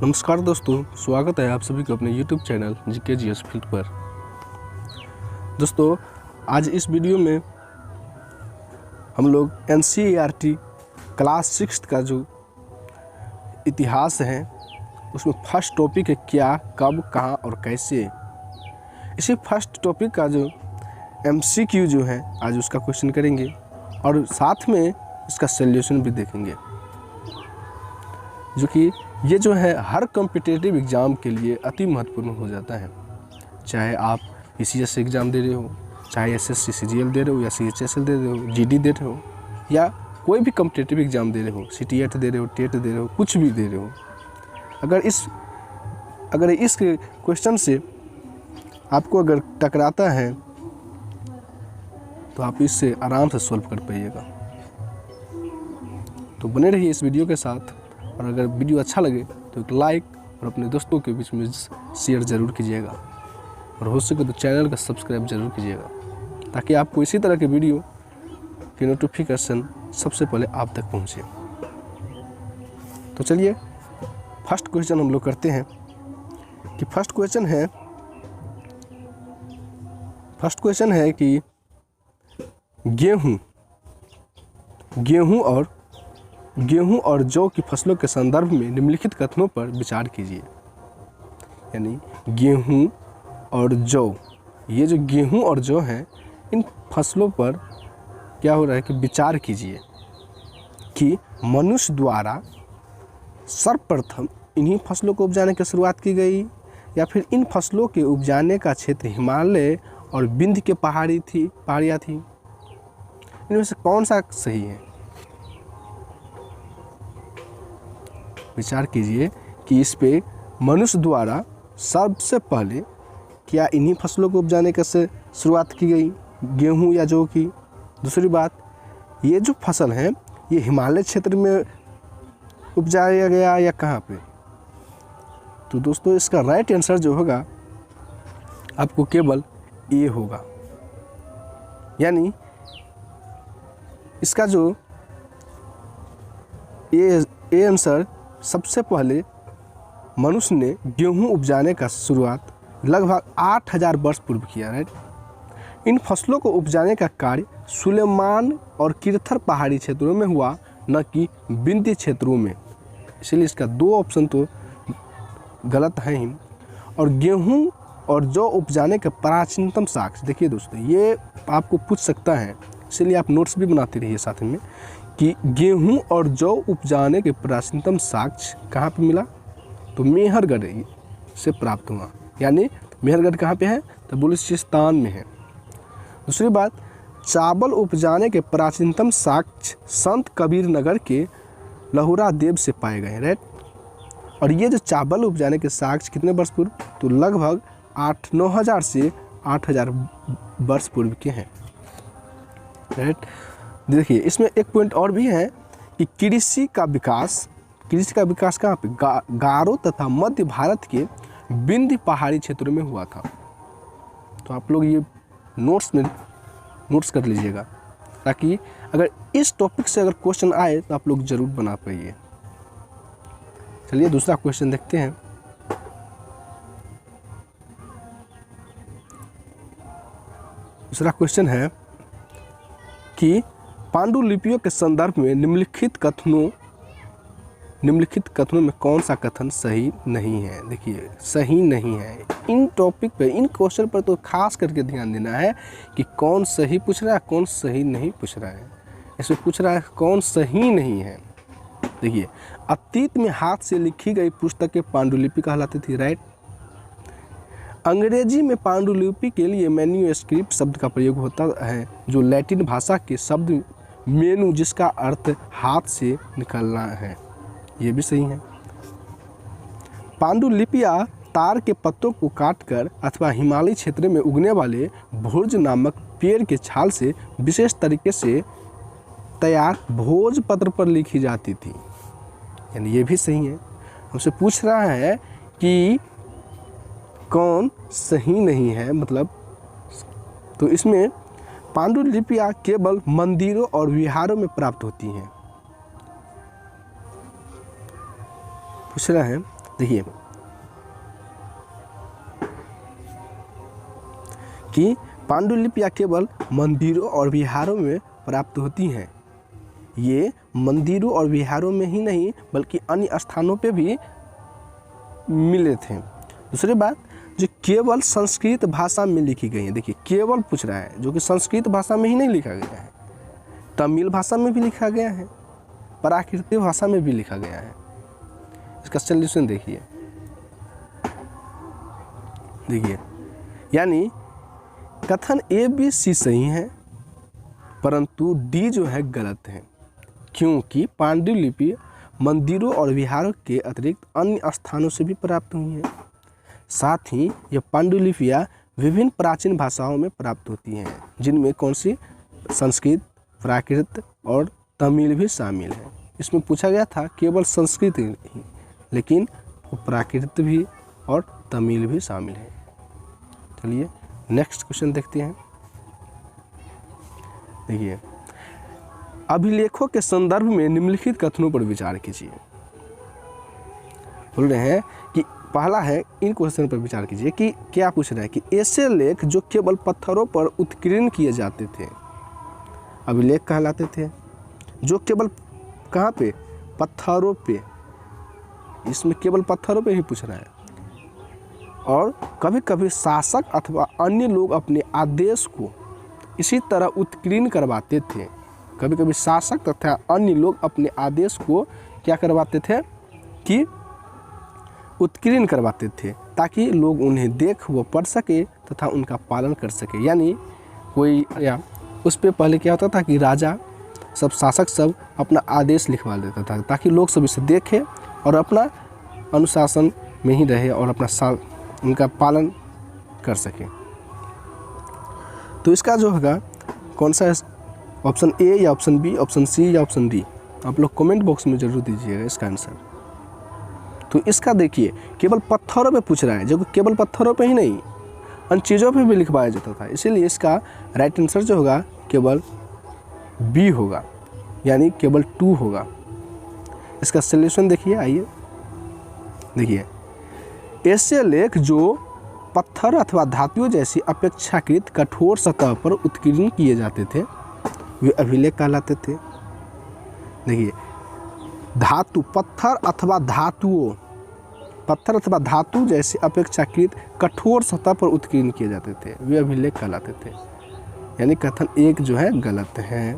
नमस्कार दोस्तों, स्वागत है आप सभी को अपने YouTube चैनल GKGS फील्ड पर। दोस्तों, आज इस वीडियो में हम लोग NCERT क्लास 6 का जो इतिहास है उसमें फर्स्ट टॉपिक है क्या, कब, कहाँ और कैसे। इसी फर्स्ट टॉपिक का जो MCQ जो है आज उसका क्वेश्चन करेंगे और साथ में इसका सॉल्यूशन भी देखेंगे, जो कि ये जो है हर कॉम्पिटिटिव एग्ज़ाम के लिए अति महत्वपूर्ण हो जाता है। चाहे आप PCS एग्ज़ाम दे रहे हो, चाहे SSC CGL दे रहे हो या CHSL दे रहे हो, GD दे रहे हो या कोई भी कॉम्पिटिटिव एग्ज़ाम दे रहे हो, CTET दे रहे हो, TET दे रहे हो, कुछ भी दे रहे हो, अगर इस क्वेश्चन से आपको अगर टकराता है तो आप इससे आराम से सॉल्व कर पाइएगा। तो बने रहिए इस वीडियो के साथ, और अगर वीडियो अच्छा लगे तो एक लाइक और अपने दोस्तों के बीच में शेयर ज़रूर कीजिएगा, और हो सके तो चैनल का सब्सक्राइब ज़रूर कीजिएगा ताकि आपको इसी तरह के वीडियो की नोटिफिकेशन सबसे पहले आप तक पहुंचे। तो चलिए फर्स्ट क्वेश्चन हम लोग करते हैं कि फर्स्ट क्वेश्चन है कि गेहूं और जौ की फसलों के संदर्भ में निम्नलिखित कथनों पर विचार कीजिए। यानी गेहूं और जौ, ये जो गेहूं और जौ हैं, इन फसलों पर क्या हो रहा है कि विचार कीजिए कि मनुष्य द्वारा सर्वप्रथम इन्हीं फसलों को उपजाने की शुरुआत की गई या फिर इन फसलों के उपजाने का क्षेत्र हिमालय और विंध्य के पहाड़ियाँ थी। इनमें से कौन सा सही है? विचार कीजिए कि इस पे मनुष्य द्वारा सबसे पहले क्या इन्हीं फसलों को उपजाने का से शुरुआत की गई, गेहूं या जौ की। दूसरी बात, ये जो फसल है ये हिमालय क्षेत्र में उपजाया गया या कहाँ पे? तो दोस्तों इसका राइट आंसर जो होगा आपको केवल ए होगा। यानी इसका जो ए आंसर, सबसे पहले मनुष्य ने गेहूं उपजाने का शुरुआत लगभग 8000 वर्ष पूर्व किया। राइट। इन फसलों को उपजाने का कार्य सुलेमान और किरथर पहाड़ी क्षेत्रों में हुआ, न कि विंध्य क्षेत्रों में। इसलिए इसका 2 ऑप्शन तो गलत है ही। और गेहूं और जौ उपजाने के प्राचीनतम साक्ष्य, देखिए दोस्तों ये आपको पूछ सकता है, इसलिए आप नोट्स भी बनाते रहिए साथ में, कि गेहूं और जौ उपजाने के प्राचीनतम साक्ष्य कहाँ पे मिला? तो मेहरगढ़ से प्राप्त हुआ। यानी मेहरगढ़ कहाँ पे है? तो बलूचिस्तान में है। दूसरी बात, चावल उपजाने के प्राचीनतम साक्ष्य संत कबीर नगर के लहुरा देव से पाए गए। राइट। और ये जो चावल उपजाने के साक्ष्य कितने वर्ष पूर्व? तो लगभग 9,000 से 8,000 वर्ष पूर्व के हैं। राइट। देखिए इसमें एक पॉइंट और भी है कि कृषि का विकास कहाँ पे? गारो तथा मध्य भारत के विंध्य पहाड़ी क्षेत्रों में हुआ था। तो आप लोग ये नोट्स कर लीजिएगा, ताकि अगर इस टॉपिक से अगर क्वेश्चन आए तो आप लोग जरूर बना पाइए। चलिए दूसरा क्वेश्चन देखते हैं। दूसरा क्वेश्चन है कि पांडुलिपियों के संदर्भ में निम्नलिखित कथनों में कौन सा कथन सही नहीं है? देखिए सही नहीं है। इन टॉपिक पे, इन क्वेश्चन पर तो खास करके ध्यान देना है कि कौन सही पूछ रहा है, कौन सही नहीं पूछ रहा है। इसमें पूछ रहा है कौन सही नहीं है। देखिए, अतीत में हाथ से लिखी गई पुस्तकें पांडुलिपि कहलाती थी। राइट। अंग्रेजी में पांडुलिपि के लिए मैन्यूस्क्रिप्ट शब्द का प्रयोग होता है, जो लैटिन भाषा के शब्द मेनू, जिसका अर्थ हाथ से निकलना है। ये भी सही है। पांडुलिपियाँ तार के पत्तों को काटकर अथवा हिमालय क्षेत्र में उगने वाले भोज नामक पेड़ के छाल से विशेष तरीके से तैयार भोजपत्र पर लिखी जाती थी। यानी ये भी सही है। हमसे पूछ रहा है कि कौन सही नहीं है, मतलब तो इसमें पांडुलिपियाँ केवल मंदिरों और विहारों में प्राप्त होती हैं। पूछ रहा है देखिए कि पांडुलिपियाँ केवल मंदिरों और विहारों में प्राप्त होती हैं। ये मंदिरों और विहारों में ही नहीं बल्कि अन्य स्थानों पे भी मिले थे। दूसरी बात, जो केवल संस्कृत भाषा में लिखी गई है, देखिए केवल पूछ रहा है, जो कि संस्कृत भाषा में ही नहीं लिखा गया है, तमिल भाषा में भी लिखा गया है, प्राकृत भाषा में भी लिखा गया है। इसका सॉल्यूशन देखिए, यानी कथन ए बी सी सही है परंतु डी जो है गलत है, क्योंकि पांडुलिपि मंदिरों और विहारों के अतिरिक्त अन्य स्थानों से भी प्राप्त हुई है। साथ ही ये पांडुलिपियाँ विभिन्न प्राचीन भाषाओं में प्राप्त होती हैं, जिनमें कौन सी, संस्कृत, प्राकृत और तमिल भी शामिल है। इसमें पूछा गया था केवल संस्कृत ही, लेकिन प्राकृत भी और तमिल भी शामिल है। चलिए नेक्स्ट क्वेश्चन देखते हैं। देखिए, अभिलेखों के संदर्भ में निम्नलिखित कथनों पर विचार कीजिए। बोल रहे हैं कि पहला है, इन क्वेश्चन पर विचार कीजिए कि क्या पूछ रहा है कि ऐसे लेख जो केवल पत्थरों पर उत्कीर्ण किए जाते थे अभिलेख कहलाते थे, जो केवल कहाँ पे, पत्थरों पे, इसमें केवल पत्थरों पे ही पूछ रहा है। और कभी कभी शासक अथवा अन्य लोग अपने आदेश को इसी तरह उत्कीर्ण करवाते थे। कभी कभी शासक तथा अन्य लोग अपने आदेश को क्या करवाते थे कि उत्कीर्ण करवाते थे, ताकि लोग उन्हें देख व पढ़ सके तथा उनका पालन कर सके। यानी कोई, या उस पर पहले क्या होता था कि राजा सब, शासक सब अपना आदेश लिखवा देता था, ताकि लोग सब इसे देखें और अपना अनुशासन में ही रहे और अपना उनका पालन कर सके। तो इसका जो होगा कौन सा, ऑप्शन ए या ऑप्शन बी, ऑप्शन सी या ऑप्शन डी, आप लोग कमेंट बॉक्स में जरूर दीजिएगा इसका आंसर। तो इसका देखिए केवल पत्थरों पे पूछ रहा है, जो कि केवल पत्थरों पे ही नहीं अन्य चीज़ों पे भी लिखवाया जाता था, इसीलिए इसका राइट आंसर जो होगा केवल बी होगा, यानी केवल 2 होगा। इसका सॉल्यूशन देखिए, आइए देखिए, ऐसे लेख जो पत्थर अथवा धातुओं जैसी अपेक्षाकृत कठोर सतह पर उत्कीर्ण किए जाते थे वे अभिलेख कहलाते थे। देखिए, धातु, पत्थर अथवा धातु जैसे अपेक्षाकृत कठोर सतह पर उत्कीर्ण किए जाते थे वे अभिलेख कहलाते थे, यानी कथन एक जो है गलत है।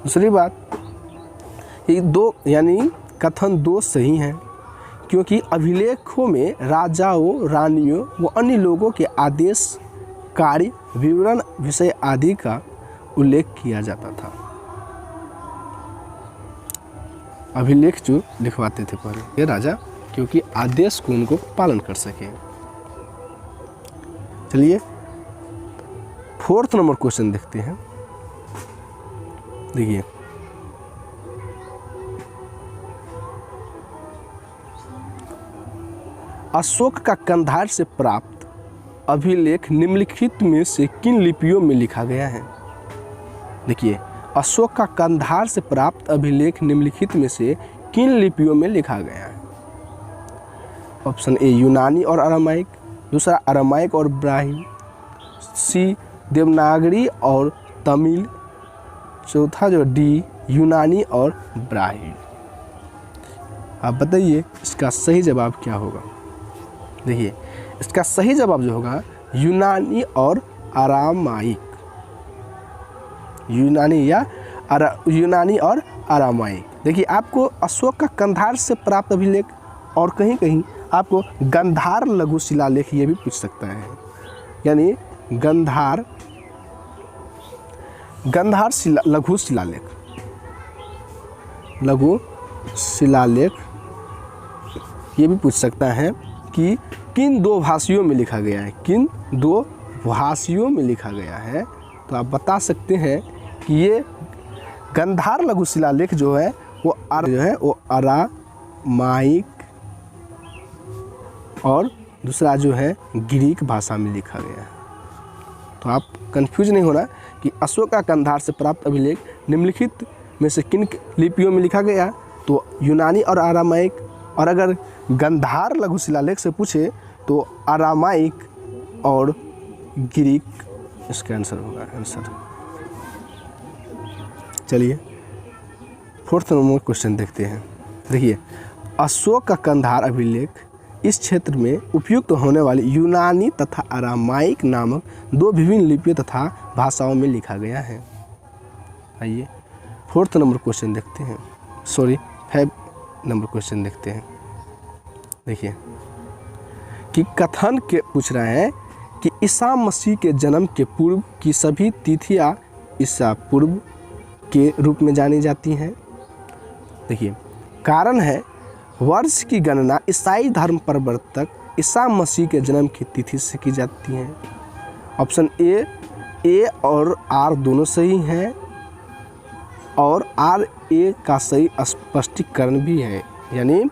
दूसरी बात, ये 2 यानी कथन 2 सही है, क्योंकि अभिलेखों में राजाओं, रानियों व अन्य लोगों के आदेश, कार्य, विवरण, विषय आदि का उल्लेख किया जाता था। अभिलेख जो लिखवाते थे पहले ये राजा, क्योंकि आदेश को उनको पालन कर सके। चलिए 4th नंबर क्वेश्चन देखते हैं। देखिए, अशोक का कंधार से प्राप्त अभिलेख निम्नलिखित में से किन लिपियों में लिखा गया है। देखिए, अशोक का कंधार से प्राप्त अभिलेख निम्नलिखित में से किन लिपियों में लिखा गया है। ऑप्शन ए यूनानी और अरामाइक, दूसरा अरामाइक और ब्राह्मी, सी देवनागरी और तमिल, चौथा जो डी यूनानी और ब्राह्मी। आप बताइए इसका सही जवाब क्या होगा। देखिए, इसका सही जवाब जो होगा यूनानी और अरामाइक, यूनानी और अरामाइक। देखिए, आपको अशोक का कंधार से प्राप्त अभिलेख और कहीं कहीं आपको गंधार लघु शिलालेख ये भी पूछ सकता है, यानी गंधार लघु शिलालेख ये भी पूछ सकता है कि किन 2 भाषियों में लिखा गया है, किन 2 भाषियों में लिखा गया है। तो आप बता सकते हैं कि ये गंधार लघु शिलालेख जो है वो अरामाइक और दूसरा जो है ग्रीक भाषा में लिखा गया है। तो आप कंफ्यूज नहीं होना कि अशोक का कंधार से प्राप्त अभिलेख निम्नलिखित में से किन लिपियों में लिखा गया, तो यूनानी और अरामाइक, और अगर गंधार लघु शिलालेख से पूछे तो अरामाइक और ग्रीक इसका आंसर होगा। चलिए 4th नंबर क्वेश्चन देखते हैं। देखिए, अशोक का कंधार अभिलेख इस क्षेत्र में उपयुक्त होने वाली यूनानी तथा अरामाइक नामक 2 विभिन्न लिपियों तथा भाषाओं में लिखा गया है। आइए 4th नंबर क्वेश्चन देखते हैं, 5 नंबर क्वेश्चन देखते हैं। देखिए कि कथन के पूछ रहे हैं कि ईसा मसीह के जन्म के पूर्व की सभी तिथियां ईसा पूर्व के रूप में जानी जाती हैं। देखिए, कारण है वर्ष की गणना ईसाई धर्म प्रवर्तक ईसा मसीह के जन्म की तिथि से की जाती है। ऑप्शन ए और आर दोनों सही हैं और आर ए का सही स्पष्टीकरण भी है। यानी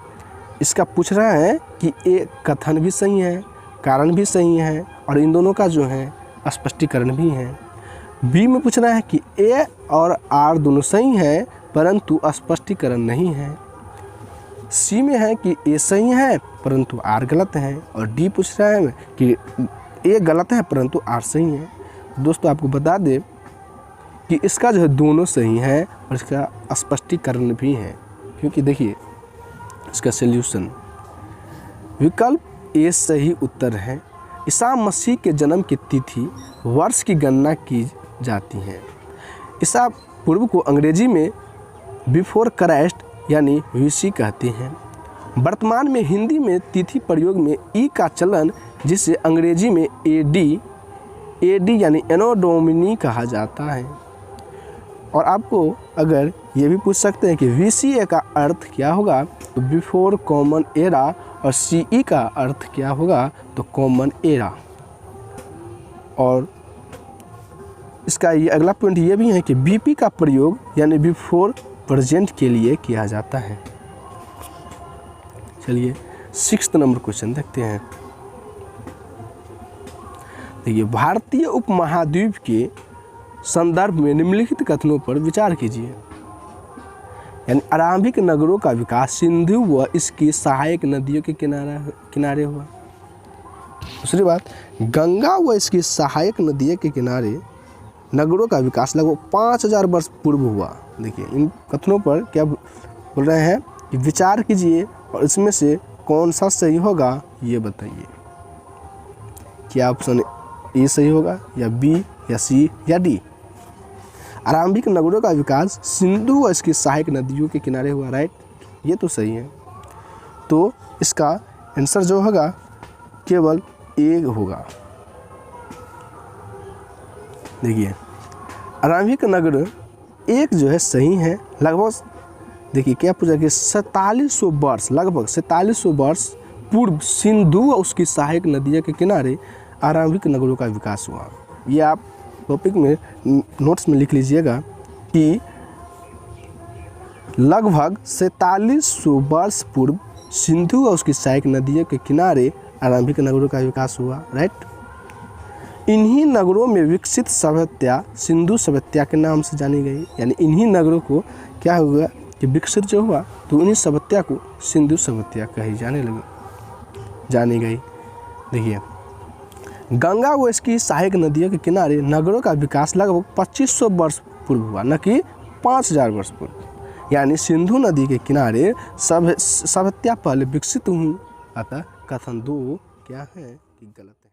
इसका पूछ रहा है कि ए कथन भी सही है, कारण भी सही है और इन दोनों का जो है स्पष्टीकरण भी है। बी में पूछ रहा है कि ए और आर दोनों सही है परंतु स्पष्टीकरण नहीं है। सी में है कि ए सही है परंतु आर गलत है और डी पूछ रहा है कि ए गलत है परंतु आर सही है। दोस्तों आपको बता दें कि इसका जो है दोनों सही है और इसका स्पष्टीकरण भी है, क्योंकि देखिए इसका सॉल्यूशन विकल्प ए सही उत्तर है। ईसा मसीह के जन्म की तिथि वर्ष की गणना की जाती है। ईसा पूर्व को अंग्रेजी में बिफोर क्राइस्ट यानी वीसी कहते हैं। वर्तमान में हिंदी में तिथि प्रयोग में ई का चलन, जिसे अंग्रेजी में एडी यानी एनो डोमिनी कहा जाता है। और आपको अगर ये भी पूछ सकते हैं कि वीसीए का अर्थ क्या होगा तो बिफोर कॉमन एरा, और सीई का अर्थ क्या होगा तो कॉमन एरा। और इसका ये अगला पॉइंट ये भी है कि बीपी का प्रयोग यानी बिफोर प्रेजेंट के लिए किया जाता है। चलिए 6th नंबर क्वेश्चन देखते हैं। देखिए, भारतीय उपमहाद्वीप के संदर्भ में निम्नलिखित कथनों पर विचार कीजिए। यानी आरंभिक नगरों का विकास सिंधु व इसकी सहायक नदियों के किनारे हुआ। दूसरी बात, गंगा व इसकी सहायक नदियों के किनारे नगरों का विकास लगभग 5000 वर्ष पूर्व हुआ। देखिए इन कथनों पर क्या बोल रहे हैं कि विचार कीजिए और इसमें से कौन सा सही होगा ये बताइए। क्या ऑप्शन ए सही होगा या बी या सी या डी? आरंभिक नगरों का विकास सिंधु व इसकी सहायक नदियों के किनारे हुआ, राइट, ये तो सही है। तो इसका आंसर जो होगा केवल ए होगा। देखिए आरंभिक नगर एक जो है सही है। लगभग देखिए क्या पूछा कि 4700 वर्ष, लगभग 4700 वर्ष पूर्व सिंधु व उसकी सहायक नदियों के किनारे आरंभिक नगरों का विकास हुआ। ये आप टॉपिक में नोट्स में लिख लीजिएगा कि लगभग 4700 वर्ष पूर्व सिंधु व उसकी सहायक नदियों के किनारे आरंभिक नगरों का विकास हुआ, राइट। इन्हीं नगरों में विकसित सभ्यता सिंधु सभ्यता के नाम से जानी गई। यानी इन्हीं नगरों को क्या हुआ कि विकसित जो हुआ तो उन्हीं सभ्यता को सिंधु सभ्यता कही जानी गई। देखिए गंगा व इसकी सहायक नदियों के किनारे नगरों का विकास लगभग 2500 वर्ष पूर्व हुआ, न कि 5000 वर्ष पूर्व। यानी सिंधु नदी के किनारे सभ्यता पहले विकसित हुई। अतः कथन 2 क्या है कि गलत है।